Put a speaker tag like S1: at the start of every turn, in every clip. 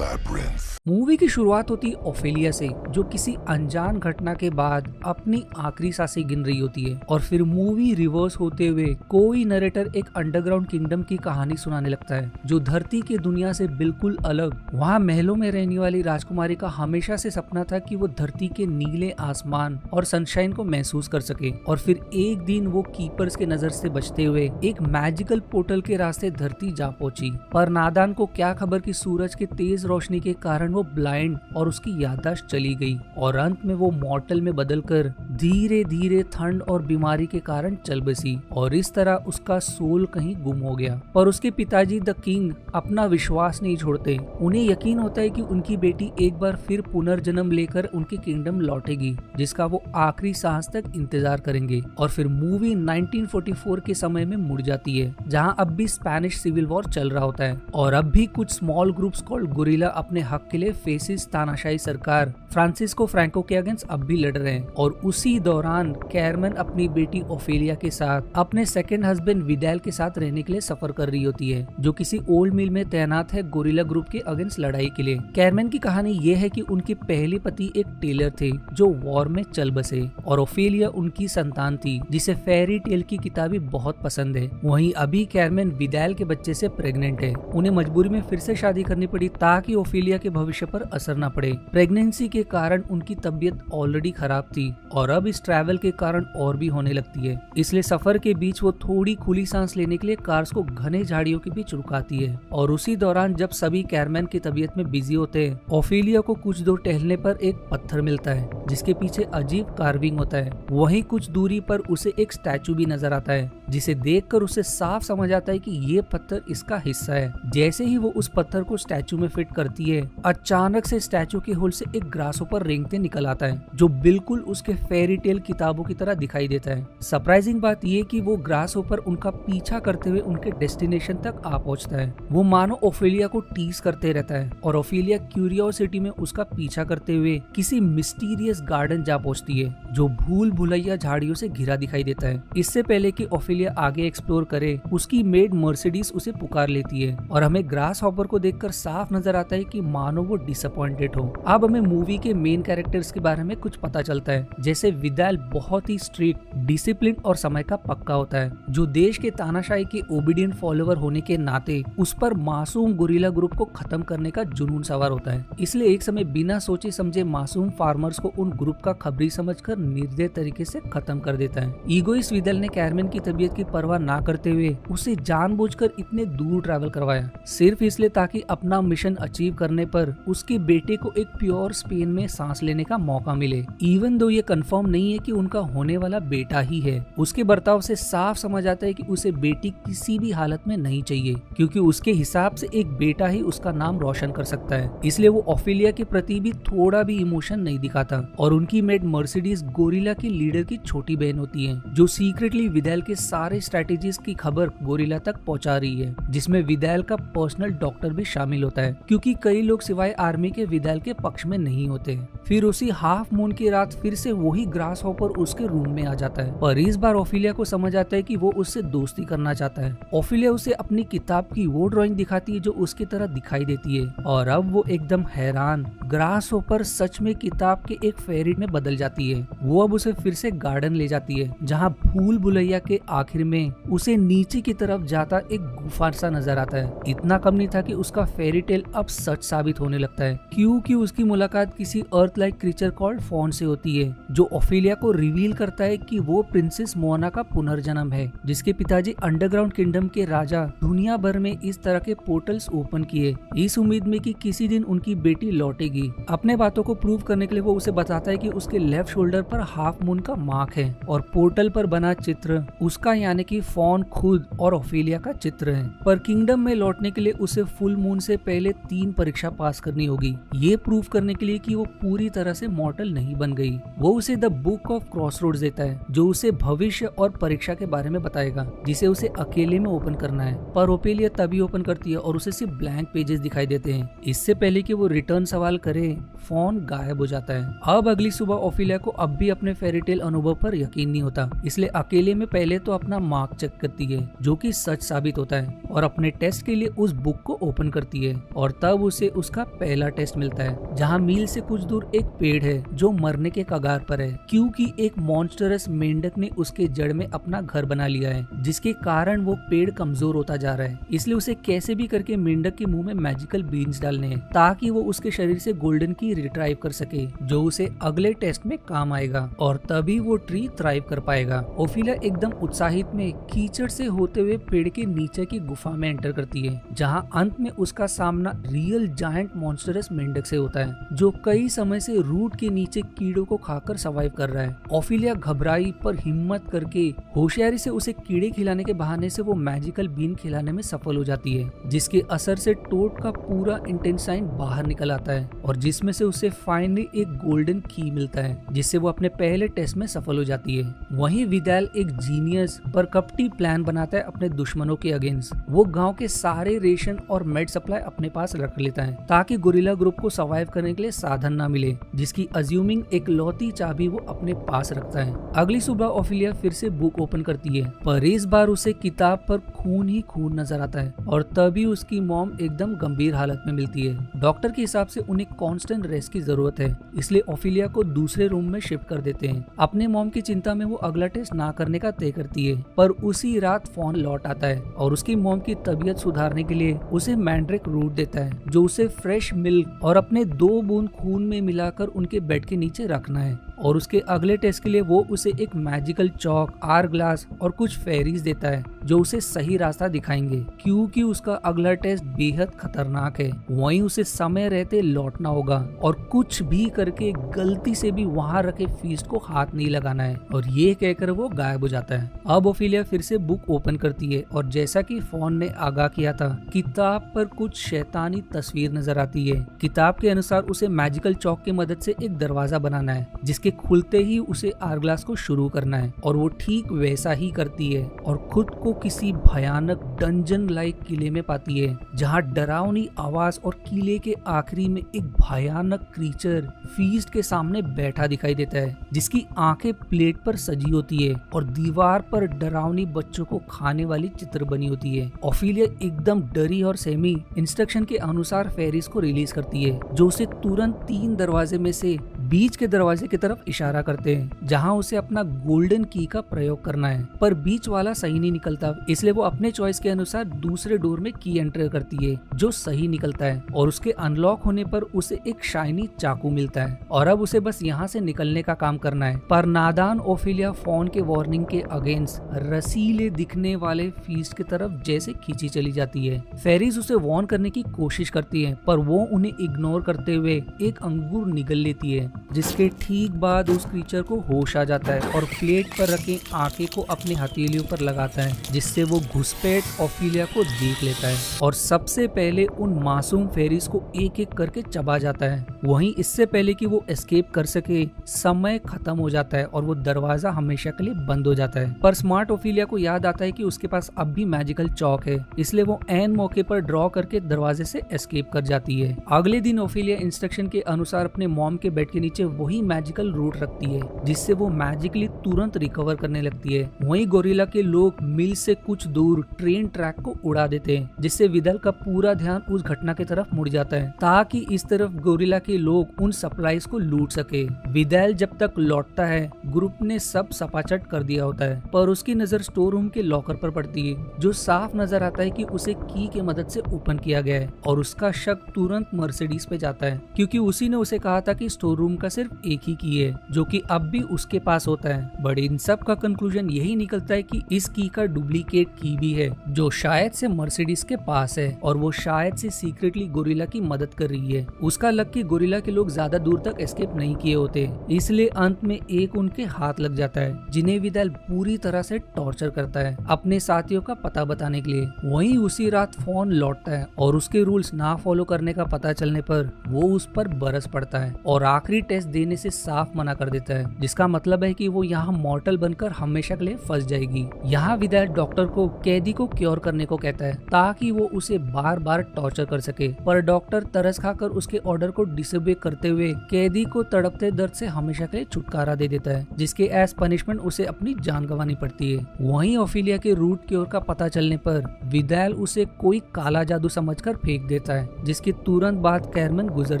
S1: Movie की शुरुआत होती ओफेलिया से, जो किसी अनजान घटना के बाद अपनी आखिरी सांसें गिन रही होती है, और फिर मूवी रिवर्स होते हुए कोई नरेटर एक अंडरग्राउंड किंगडम की कहानी सुनाने लगता है जो धरती की दुनिया से बिल्कुल अलग। वहाँ महलों में रहने वाली राजकुमारी का हमेशा से सपना था कि वो धरती के नीले आसमान और सनशाइन को महसूस कर सके, और फिर एक दिन वो कीपर्स के नजर से बचते हुए एक मैजिकल पोर्टल के रास्ते धरती जा पहुंची। पर नादान को क्या खबर कि सूरज के तेज रोशनी के कारण वो ब्लाइंड और उसकी याददाश्त चली गई, और अंत में वो मॉर्टल में बदलकर धीरे धीरे ठंड और बीमारी के कारण चल बसी, और इस तरह उसका सोल कहीं गुम हो गया। पर उसके पिताजी द किंग अपना विश्वास नहीं छोड़ते। उन्हें यकीन होता है कि उनकी बेटी एक बार फिर पुनर्जन्म लेकर उनके किंगडम लौटेगी, जिसका वो आखिरी सांस तक इंतजार करेंगे। और फिर मूवी 1944 के समय में मुड़ जाती है, जहां अब भी स्पेनिश सिविल वॉर चल रहा होता है, और अब भी कुछ स्मॉल ग्रुप्स कॉल्ड गुरिल्ला अपने हक के लिए फेसिस तानाशाही सरकार फ्रांसिस्को फ्रैंको के अगेंस्ट अब भी लड़ रहे हैं। और उसी दौरान कैरमेन अपनी बेटी ओफेलिया के साथ अपने सेकंड हस्बैंड विडाल के साथ रहने के लिए सफर कर रही होती है, जो किसी ओल्ड मिल में तैनात है गुरिल्ला ग्रुप के अगेंस्ट लड़ाई के लिए। कैरमेन की कहानी ये है कि उनके पहले पति एक टेलर थे जो वॉर में चल बसे, और ओफेलिया उनकी संतान थी जिसे फेरी टेल की किताबें बहुत पसंद है। वहीं अभी कैरमेन विडाल के बच्चे से प्रेग्नेंट है। उन्हें मजबूरी में फिर से शादी करनी पड़ी ताकि ओफेलिया के भविष्य पर असर न पड़े। प्रेगनेंसी के कारण उनकी तबीयत ऑलरेडी खराब थी, और अब इस ट्रैवल के कारण और भी होने लगती है। इसलिए सफर के बीच वो थोड़ी खुली सांस लेने के लिए कार्स को घने झाड़ियों के बीच रुकाती है। और उसी दौरान जब सभी कैरमेन की तबीयत में बिजी होते हैं, ओफेलिया को कुछ दूर टहलने पर एक पत्थर मिलता है जिसके पीछे अजीब कार्विंग होता है। वहीं कुछ दूरी पर उसे एक स्टैचू भी नजर आता है, जिसे देखकर उसे साफ समझ आता है कि ये पत्थर इसका हिस्सा है। जैसे ही वो उस पत्थर को स्टैचू में फिट करती है, अचानक से स्टैचू के होल से एक ग्रासहोपर रेंगते निकल आता है, जो बिल्कुल उसके फेरी टेल किताबों की तरह दिखाई देता है। सरप्राइजिंग बात ये कि वो ग्रासहोपर उनका पीछा करते हुए उनके डेस्टिनेशन तक आ पहुंचता है। वो मानो ओफेलिया को टीज करते रहता है, और ओफेलिया क्यूरियोसिटी में उसका पीछा करते हुए किसी मिस्टीरियस गार्डन जा पहुंचती है, जो भूल भुलैया झाड़ियों से घिरा दिखाई देता है। इससे पहले कि ओफेलिया आगे एक्सप्लोर करे, उसकी मेड मर्सिडीज उसे पुकार लेती है, और हमें ग्रास हॉपर को देखकर साफ नजर आता है कि मानो वो डिसअपॉइंटेड हो। अब हमें मूवी के मेन कैरेक्टर्स के बारे में कुछ पता चलता है, जैसे विडाल बहुत ही स्ट्रिक्ट, डिसिप्लिन और समय का पक्का होता है, जो देश के तानाशाही के ओबीडियंट फॉलोवर होने के नाते उस पर मासूम गुरिल्ला ग्रुप को खत्म करने का जुनून सवार होता है। इसलिए एक समय बिना सोचे समझे मासूम फार्मर्स को उन ग्रुप का खबरी समझकर निर्दय तरीके से खत्म कर देता है। ईगोइस्ट विडाल ने कैरमेन की तबीयत की परवाह ना करते हुए उसे जानबूझकर इतने दूर ट्रैवल करवाया, सिर्फ इसलिए ताकि अपना मिशन अचीव करने पर उसके बेटे को एक प्योर स्पेन में सांस लेने का मौका मिले। इवन दो ये कंफर्म नहीं है कि उनका होने वाला बेटा ही है। उसके बर्ताव से साफ समझ आता है कि उसे बेटी किसी भी हालत में नहीं चाहिए, क्योंकि उसके हिसाब से एक बेटा ही उसका नाम रोशन कर सकता है। इसलिए वो ओफेलिया के प्रति भी थोड़ा भी इमोशन नहीं दिखाता। और उनकी मेड मर्सिडीज गोरिल्ला की लीडर की छोटी बहन होती है, जो सीक्रेटली विडाल के सारे स्ट्रेटेजीज की खबर गोरिल्ला तक पहुंचा रही है, जिसमें विडाल का पर्सनल डॉक्टर भी शामिल होता है, क्योंकि कई लोग सिवाय आर्मी के विडाल के पक्ष में नहीं होते। फिर उसी हाफ मून की रात फिर से वही ग्रास हॉपर उसके रूम में आ जाता है, पर इस बार ओफेलिया को समझ आता है कि वो उससे दोस्ती करना चाहता है। ओफेलिया उसे अपनी किताब की वो ड्राइंग दिखाती है जो उसकी तरह दिखाई देती है, और अब वो एकदम हैरान, ग्रास हॉपर सच में किताब के एक फेरी में बदल जाती है। वो अब उसे फिर से गार्डन ले जाती है, जहाँ भूल भुलैया के आखिर में उसे नीचे की तरफ जाता एक गुफा सा नजर आता है। इतना कम नहीं था कि उसका फेरी टेल अब सच साबित होने लगता है, क्योंकि उसकी मुलाकात किसी earth like creature called faun से होती है, जो ओफेलिया को रिवील करता है कि वो प्रिंसेस मोआना का पुनर्जन्म है, जिसके पिताजी अंडरग्राउंड किंगडम के राजा दुनिया भर में इस तरह के पोर्टल्स ओपन किए, इस उम्मीद में कि किसी दिन उनकी बेटी लौटेगी। अपने बातों को प्रूव करने के लिए वो उसे बताता है कि उसके लेफ्ट शोल्डर पर हाफ मून का मार्क है, और पोर्टल पर बना चित्र उसका यानी कि फॉन खुद और ओफेलिया का चित्र है। पर किंगडम में लौटने के लिए उसे फुल मून से पहले 3 परीक्षा पास करनी होगी, ये प्रूव करने के लिए कि वो पूरी तरह से मॉर्टल नहीं बन गई। वो उसे द बुक ऑफ क्रॉसरोड्स देता है, जो उसे भविष्य और परीक्षा के बारे में बताएगा, जिसे उसे अकेले में ओपन करना है। पर ओफेलिया तभी ओपन करती है और उसे सिर्फ ब्लैंक पेजेस दिखाई देते हैं। इससे पहले कि वो रिटर्न सवाल करे, फोन गायब हो जाता है। अब अगली सुबह ओफेलिया को अब भी अपने फेरी टेल अनुभव पर यकीन नहीं होता, इसलिए अकेले में पहले तो अपना मार्क चेक करती है, जो कि सच साबित होता है, और अपने टेस्ट के लिए उस बुक को ओपन करती है। और तब उसे उसका पहला टेस्ट मिलता है, जहाँ मील से कुछ दूर एक पेड़ है जो मरने के कगार पर है, क्योंकि एक मॉन्स्टरस मेंढक ने उसके जड़ में अपना घर बना लिया है, जिसके कारण वो पेड़ कमजोर होता जा रहा है। इसलिए उसे कैसे भी करके मेंढक के मुंह में मैजिकल बीन्स डालने हैं, ताकि वो उसके शरीर से गोल्डन की रिट्राइव कर सके, जो उसे अगले टेस्ट में काम आएगा, और तभी वो ट्री थ्राइव कर पाएगा। ओफिलिया एकदम उत्साहित में कीचड़ से होते हुए पेड़ के नीचे की गुफा में एंटर करती है, जहाँ अंत में उसका सामना रियल जायंट मॉन्स्टरस मेंढक से होता है, जो कई समय से रूट के नीचे कीड़ों को खाकर सर्वाइव कर रहा है। ओफिलिया घबराई पर हिम्मत करके होशियारी से उसे कीड़े खिलाने के बहाने से वो मैजिकल बीन खिलाने में सफल हो जाती है, जिसके असर से टोड का पूरा इंटेंसाइन बाहर निकल आता है, और जिसमें से उसे फाइनली एक गोल्डन की मिलता है, जिससे वो अपने पहले टेस्ट में सफल हो जाती है। वहीं विदाल एक जीनियस पर कपटी प्लान बनाता है अपने दुश्मनों के अगेंस्ट। वो गांव के सारे रेशन और मेड सप्लाई अपने पास रख लेता है, ताकि गोरिल्ला ग्रुप को सर्वाइव करने के लिए साधन ना मिले, जिसकी अज्यूमिंग एक लौती चाबी वो अपने पास रखता है। अगली सुबह ओफिलिया फिर से बुक ओपन करती है, पर इस बार उसे किताब पर खून ही खून नजर आता है, और तभी उसकी मॉम एकदम गंभीर हालत में मिलती है। डॉक्टर के हिसाब से उन्हें कांस्टेंट रेस्ट की जरूरत है, इसलिए ओफिलिया को दूसरे रूम में शिफ्ट कर देते हैं। अपने मॉम की चिंता में वो अगला टेस्ट ना करने का तय करती है, पर उसी रात फोन लौट आता है, और उसकी मॉम की तबीयत सुधारने के लिए उसे मैंड्रिक रूट देता है, जो उसे फ्रेश मिल्क और अपने 2 बूंद खून में मिलाकर उनके बेड के नीचे रखना है। और उसके अगले टेस्ट के लिए वो उसे एक मैजिकल चौक, आर ग्लास और कुछ फेरीज देता है, जो उसे सही रास्ता दिखाएंगे, क्योंकि उसका अगला टेस्ट बेहद खतरनाक है। वहीं उसे समय रहते लौटना होगा, और कुछ भी करके गलती से भी वहां रखे फीस्ट को हाथ नहीं लगाना है। और ये कहकर वो गायब हो जाता है। अब ओफिलिया फिर से बुक ओपन करती है, और जैसा कि फोन ने आगाह किया था, किताब पर कुछ शैतानी तस्वीर नजर आती है। किताब के अनुसार उसे मैजिकल चौक की मदद से एक दरवाजा बनाना है, जिसके खुलते ही उसे आरग्लास को शुरू करना है, और वो ठीक वैसा ही करती है, और खुद को किसी भयानक डंजन लाइक किले में पाती है, जहाँ डरावनी आवाज और किले के आखिरी में एक भयानक क्रीचर फीस्ट के सामने बैठा दिखाई देता है, जिसकी आंखें प्लेट पर सजी होती है, और दीवार पर डरावनी बच्चों को खाने वाली चित्र बनी होती है। ओफिलिया एकदम डरी और सहमी इंस्ट्रक्शन के अनुसार फेरिस को रिलीज करती है, जो उसे तुरंत 3 दरवाजे में से बीच के दरवाजे की तरफ इशारा करते हैं, जहां उसे अपना गोल्डन की का प्रयोग करना है। पर बीच वाला सही नहीं निकलता, इसलिए वो अपने चॉइस के अनुसार दूसरे डोर में की एंटर करती है, जो सही निकलता है, और उसके अनलॉक होने पर उसे एक शाइनी चाकू मिलता है, और अब उसे बस यहाँ से निकलने का काम करना है। पर नादान ओफिलिया फोन के वार्निंग के अगेंस्ट रसीले दिखने वाले फीस्ट की तरफ जैसे खींची चली जाती है। फेरिस उसे वार्न करने की कोशिश करती है, पर वो उन्हें इग्नोर करते हुए एक अंगूर निगल लेती है, जिसके ठीक बाद उस क्रीचर को होश आ जाता है, और प्लेट पर रखे आंखें को अपने हथेलियों पर लगाता है, जिससे वो घुसपैठ ओफिलिया को देख लेता है, और सबसे पहले उन मासूम फेरिस को एक एक करके चबा जाता है। वहीं इससे पहले कि वो एस्केप कर सके, समय खत्म हो जाता है, और वो दरवाजा हमेशा के लिए बंद हो जाता है। पर स्मार्ट ओफिलिया को याद आता है कि उसके पास अब भी मैजिकल चौक है, इसलिए वो एन मौके पर ड्रॉ करके दरवाजे से एस्केप कर जाती है। अगले दिन ओफिलिया इंस्ट्रक्शन के अनुसार अपने मॉम के बेड के नीचे वही मैजिकल रूट रखती है, जिससे वो मैजिकली तुरंत रिकवर करने लगती है। वहीं गोरिल्ला के लोग मिल से कुछ दूर ट्रेन ट्रैक को उड़ा देते हैं, जिससे विदल का पूरा ध्यान उस घटना की तरफ मुड़ जाता है, ताकि इस तरफ गोरिल्ला के लोग उन सप्लाईज को लूट सके। विदल जब तक लौटता है, ग्रुप ने सब सपाचट कर दिया होता है, पर उसकी नजर स्टोर रूम के लॉकर पर पड़ती है, जो साफ नजर आता है कि उसे की के मदद से ओपन किया गया है, और उसका शक तुरंत मर्सिडीज पे जाता है, क्योंकि उसी ने उसे कहा था कि स्टोर रूम का सिर्फ एक ही की है, जो कि अब भी उसके पास होता है। बट इन सब का कंक्लूजन यही निकलता है कि इस की का डुप्लीकेट की भी है, जो शायद से मर्सिडीज के पास है, और वो शायद से सीक्रेटली गोरिल्ला की मदद कर रही है। उसका लक कि गोरिल्ला के लोग ज्यादा दूर तक एस्केप नहीं किए होते, इसलिए अंत में एक उनके हाथ लग जाता है, जिन्हें विदल पूरी तरह से टॉर्चर करता है अपने साथियों का पता बताने के लिए। वहीं उसी रात फोन लौटता है, और उसके रूल्स ना फॉलो करने का पता चलने पर वो उस पर बरस पड़ता है, और आखिरी टेस्ट देने से साफ मना कर देता है, जिसका मतलब है कि वो यहाँ मॉर्टल बनकर हमेशा के लिए फंस जाएगी। यहाँ विदाल डॉक्टर को कैदी को क्योर करने को कहता है, ताकि वो उसे बार बार टॉर्चर कर सके, पर डॉक्टर तरस खाकर उसके ऑर्डर को डिसोबे करते हुए कैदी को तड़पते दर्द से हमेशा के लिए छुटकारा दे देता है, जिसके एज पनिशमेंट उसे अपनी जान गंवानी पड़ती है। वहीं ओफिलिया के रूट क्योर का पता चलने पर विदाल उसे कोई काला जादू समझकर फेंक देता है, जिसके तुरंत बाद कैरमेन गुजर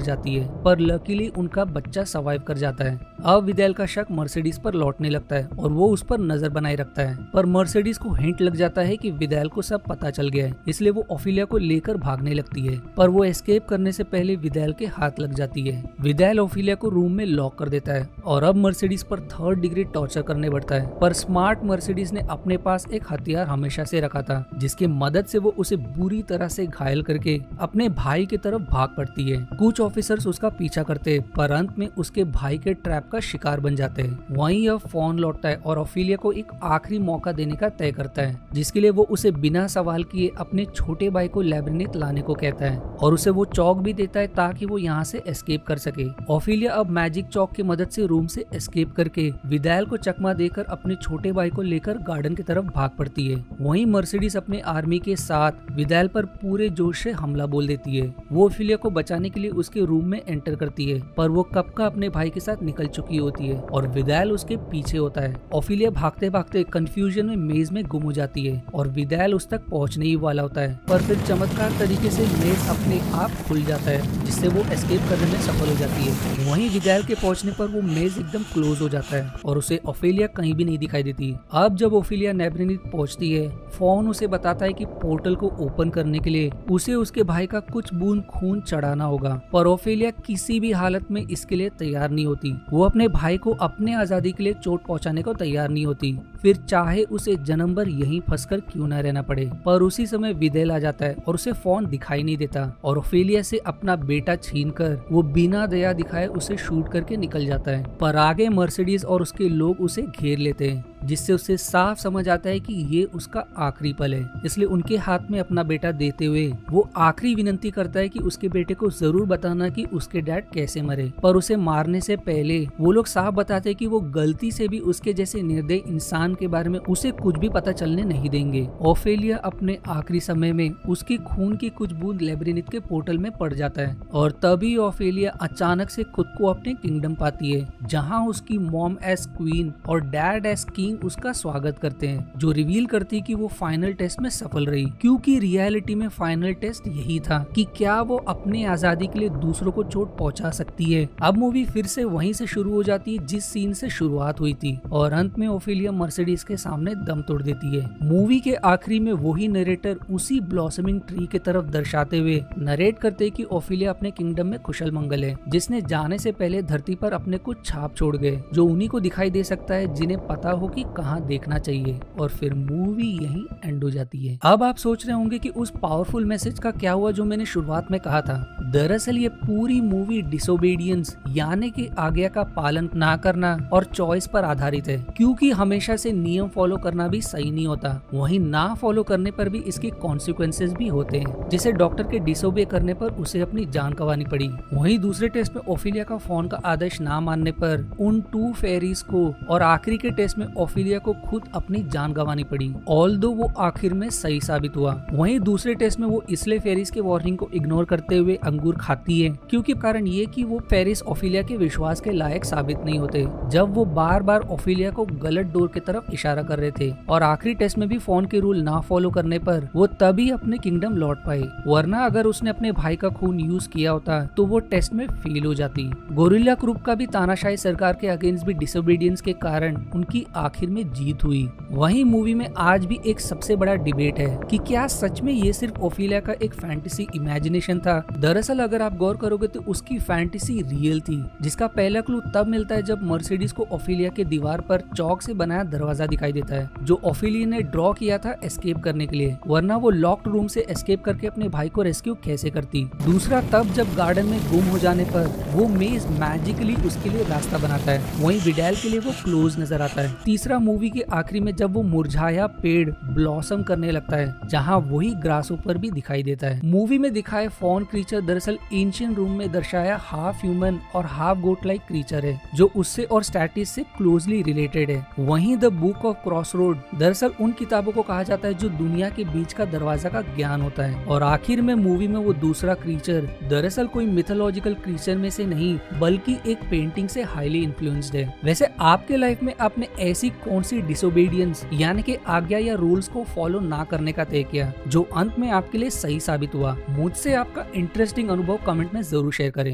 S1: जाती है, पर लकीली उनका बच्चा सर्वाइव कर जाता है। अब विदाल का शक मर्सिडीज पर लौटने लगता है और वो उस पर नजर बनाए रखता है, पर मर्सिडीज को हिंट लग जाता है कि विदाल को सब पता चल गया है, इसलिए वो ओफिलिया को लेकर भागने लगती है, पर वो एस्केप करने से पहले विदाल के हाथ लग जाती है। विदाल ओफिलिया को रूम में लॉक कर देता है और अब मर्सिडीज पर 3rd डिग्री टॉर्चर करने पड़ता है, पर स्मार्ट मर्सिडीज ने अपने पास एक हथियार हमेशा से रखा था, जिसकी मदद से वो उसे बुरी तरह से घायल करके अपने भाई की तरफ भाग पड़ती है। कुछ ऑफिसर्स उसका पीछा करते हैं, पर अंत में उसके भाई के ट्रैप का शिकार बन जाते हैं। वहीं अब फोन लौटता है और ओफिलिया को एक आखिरी मौका देने का तय करता है, जिसके लिए वो उसे बिना सवाल किए अपने छोटे भाई को लैब्रिनिथ लाने को कहता है और उसे वो चौक भी देता है ताकि वो यहाँ से एस्केप कर सके। ओफिलिया अब मैजिक चौक की मदद से रूम से एस्केप करके विदाल को चकमा देकर अपने छोटे भाई को लेकर गार्डन की तरफ भाग पड़ती है। वहीं मर्सिडीज अपने आर्मी के साथ विदाल पर पूरे जोश से हमला बोल देती है। वो ओफिलिया को बचाने के लिए उसके रूम में एंटर करती है, पर वो कब का अपने भाई के साथ निकल चुकी होती है और विदाल उसके पीछे होता है। ओफिलिया भागते भागते कंफ्यूजन में मेज में गुम हो जाती है और विदाल उस तक पहुंचने ही वाला होता है, पर फिर चमत्कार तरीके से मेज अपने आप खुल जाता है, जिससे वो एस्केप करने में सफल हो जाती है। वहीं विदाल के पहुंचने पर वो मेज एकदम क्लोज हो जाता है और उसे ओफिलिया कहीं भी नहीं दिखाई देती। अब जब ओफिलिया लैब्रिनिथ पहुंचती है, फोन उसे बताता है कि पोर्टल को ओपन करने के लिए उसे उसके भाई का कुछ बूंद खून चढ़ाना होगा, पर ओफिलिया किसी भी हालत में इसके लिए तैयार नहीं होती। वो अपने भाई को अपने आजादी के लिए चोट पहुंचाने को तैयार नहीं होती, फिर चाहे उसे जन्म भर यहीं फंसकर क्यों न रहना पड़े। पर उसी समय विदाल आ जाता है और उसे फोन दिखाई नहीं देता और ओफिलिया से अपना बेटा छीनकर वो बिना दया दिखाए उसे शूट करके निकल जाता है। पर आगे मर्सिडीज और उसके लोग उसे घेर लेते हैं, जिससे उसे साफ समझ आता है कि ये उसका आखिरी पल है, इसलिए उनके हाथ में अपना बेटा देते हुए वो आखिरी विनती करता है कि उसके बेटे को जरूर बताना कि उसके डैड कैसे मरे। पर उसे मारने से पहले वो लोग साफ बताते कि वो गलती से भी उसके जैसे निर्दयी इंसान के बारे में उसे कुछ भी पता चलने नहीं देंगे। ओफिलिया अपने आखिरी समय में उसके खून की कुछ बूंद लैब्रिनिथ के पोर्टल में पड़ जाता है और तभी ओफिलिया अचानक से खुद को अपने किंगडम पाती है, जहाँ उसकी मॉम एज क्वीन और डैड एज किंग उसका स्वागत करते हैं, जो रिवील करती है कि वो फाइनल टेस्ट में सफल रही, क्योंकि रियलिटी में फाइनल टेस्ट यही था कि क्या वो अपने आजादी के लिए दूसरों को चोट पहुंचा सकती है। अब मूवी फिर से वहीं से शुरू हो जाती है जिस सीन से शुरुआत हुई थी और अंत में ओफिलिया मर्सिडीज के सामने दम तोड़ देती है। मूवी के आखिरी में वही नरेटर उसी ब्लॉसमिंग ट्री के तरफ दर्शाते हुए नरेट करते कि ओफिलिया अपने किंगडम में कुशल मंगल है, जिसने जाने से पहले धरती पर अपने कुछ छाप छोड़ गए, जो उन्हीं को दिखाई दे सकता है जिन्हें पता हो कि कहाँ देखना चाहिए। और फिर मूवी यहीं एंड हो जाती है। अब आप सोच रहे होंगे कि उस पावरफुल मैसेज का क्या हुआ जो मैंने शुरुआत में कहा था। दरअसल ये पूरी मूवी डिसोबीडियंस यानी कि आज्ञा का पालन ना करना और चॉइस पर आधारित है, क्योंकि हमेशा से नियम फॉलो करना भी सही नहीं होता, वहीं ना फॉलो करने पर भी इसके कॉन्सिक्वेंसेस भी होते हैं, जैसे डॉक्टर के डिसोबे करने पर उसे अपनी जान गंवानी पड़ी। वहीं दूसरे टेस्ट में ओफिलिया का फोन का आदेश ना मानने पर उन 2 फेरीज को और आखिरी के टेस्ट में ओफिलिया को खुद अपनी जान गंवानी पड़ी, ऑल्दो वो आखिर में सही साबित हुआ। वहीं दूसरे टेस्ट में वो इसलिए फेरिस के वार्निंग को इग्नोर करते हुए अंगूर खाती है, क्योंकि कारण ये कि वो फेरिस ओफिलिया के विश्वास के लायक साबित नहीं होते, जब वो बार बार ओफिलिया को गलत डोर की तरफ इशारा कर रहे थे। और आखिरी टेस्ट में भी फोन के रूल ना फॉलो करने पर वो तभी अपने किंगडम लौट पाए, वरना अगर उसने अपने भाई का खून यूज किया होता तो वो टेस्ट में फेल हो जाती। गोरिल्ला ग्रुप का भी तानाशाही सरकार के अगेंस्ट भी डिसोबीडियंस के कारण उनकी आखिर में जीत हुई। वहीं मूवी में आज भी एक सबसे बड़ा डिबेट है कि क्या सच में ये सिर्फ ओफिलिया का एक फैंटेसी इमेजिनेशन था। दरअसल अगर आप गौर करोगे तो उसकी फैंटेसी रियल थी, जिसका पहला क्लू तब मिलता है जब मर्सिडीज को ओफिलिया के दीवार पर चौक से बनाया दरवाजा दिखाई देता है, जो ओफिलिया ने ड्रॉ किया था एस्केप करने के लिए, वरना वो लॉक्ड रूम से एस्केप करके अपने भाई को रेस्क्यू कैसे करती। दूसरा तब जब गार्डन में गुम हो जाने पर वो मेज मैजिकली उसके लिए रास्ता बनाता है, वहीं विडाल के लिए वो क्लोज नजर आता है। तीसरा तीसरा मूवी के आखिरी में जब वो मुरझाया पेड़ ब्लॉसम करने लगता है, जहाँ वही ग्रास ऊपर भी दिखाई देता है। मूवी में दिखाए फॉन क्रीचर दरअसल एंशिएंट रोम में दर्शाया हाफ ह्यूमन और हाफ गोट लाइक क्रीचर है, जो उससे और स्टैटिस से क्लोजली रिलेटेड है। वहीं द बुक ऑफ क्रॉसरोड दरअसल उन किताबों को कहा जाता है जो दुनिया के बीच का दरवाजा का ज्ञान होता है। और आखिर में मूवी में वो दूसरा क्रीचर दरअसल कोई मिथोलॉजिकल क्रीचर में से नहीं बल्कि एक पेंटिंग से हाईली इन्फ्लुएंस्ड है। वैसे आपके लाइफ में आपने ऐसी कौन सी डिसोबीडियंस यानी कि आज्ञा या रूल्स को फॉलो ना करने का तय किया जो अंत में आपके लिए सही साबित हुआ? मुझसे आपका इंटरेस्टिंग अनुभव कमेंट में जरूर शेयर करें।